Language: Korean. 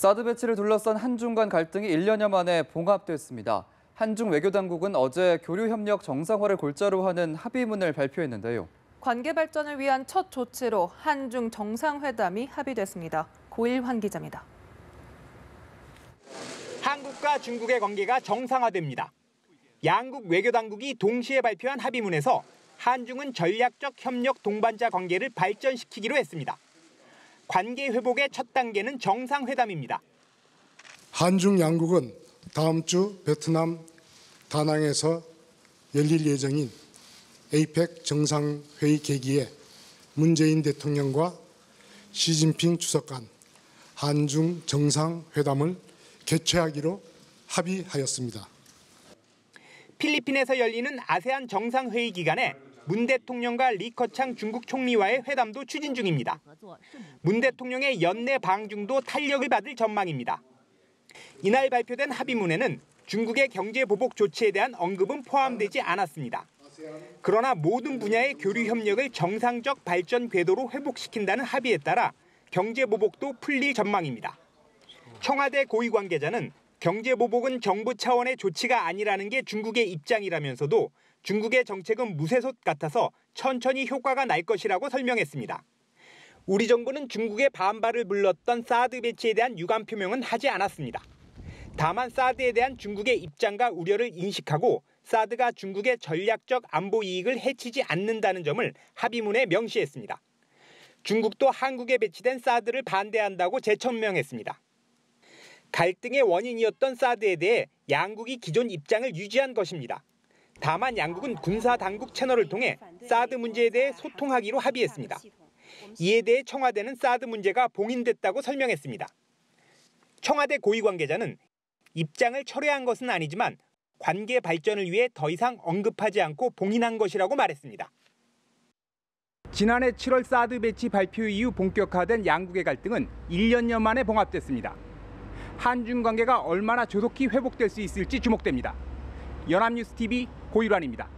사드 배치를 둘러싼 한중 간 갈등이 1년여 만에 봉합됐습니다. 한중 외교당국은 어제 교류협력 정상화를 골자로 하는 합의문을 발표했는데요. 관계 발전을 위한 첫 조치로 한중 정상회담이 합의됐습니다. 고일환 기자입니다. 한국과 중국의 관계가 정상화됩니다. 양국 외교당국이 동시에 발표한 합의문에서 한중은 전략적 협력 동반자 관계를 발전시키기로 했습니다. 관계 회복의 첫 단계는 정상회담입니다. 한중 양국은 다음 주 베트남 다낭에서 열릴 예정인 에이펙 정상회의 계기에 문재인 대통령과 시진핑 주석 간 한중 정상회담을 개최하기로 합의하였습니다. 필리핀에서 열리는 아세안 정상회의 기간에 문 대통령과 리커창 중국 총리와의 회담도 추진 중입니다. 문 대통령의 연내 방중도 탄력을 받을 전망입니다. 이날 발표된 합의문에는 중국의 경제 보복 조치에 대한 언급은 포함되지 않았습니다. 그러나 모든 분야의 교류 협력을 정상적 발전 궤도로 회복시킨다는 합의에 따라 경제 보복도 풀릴 전망입니다. 청와대 고위 관계자는 경제 보복은 정부 차원의 조치가 아니라는 게 중국의 입장이라면서도 중국의 정책은 무쇠솥 같아서 천천히 효과가 날 것이라고 설명했습니다. 우리 정부는 중국의 반발을 불렀던 사드 배치에 대한 유감 표명은 하지 않았습니다. 다만 사드에 대한 중국의 입장과 우려를 인식하고 사드가 중국의 전략적 안보 이익을 해치지 않는다는 점을 합의문에 명시했습니다. 중국도 한국에 배치된 사드를 반대한다고 재천명했습니다. 갈등의 원인이었던 사드에 대해 양국이 기존 입장을 유지한 것입니다. 다만 양국은 군사당국 채널을 통해 사드 문제에 대해 소통하기로 합의했습니다. 이에 대해 청와대는 사드 문제가 봉인됐다고 설명했습니다. 청와대 고위 관계자는 입장을 철회한 것은 아니지만 관계 발전을 위해 더 이상 언급하지 않고 봉인한 것이라고 말했습니다. 지난해 7월 사드 배치 발표 이후 본격화된 양국의 갈등은 1년여 만에 봉합됐습니다. 한중 관계가 얼마나 조속히 회복될 수 있을지 주목됩니다. 연합뉴스 TV 고일환입니다.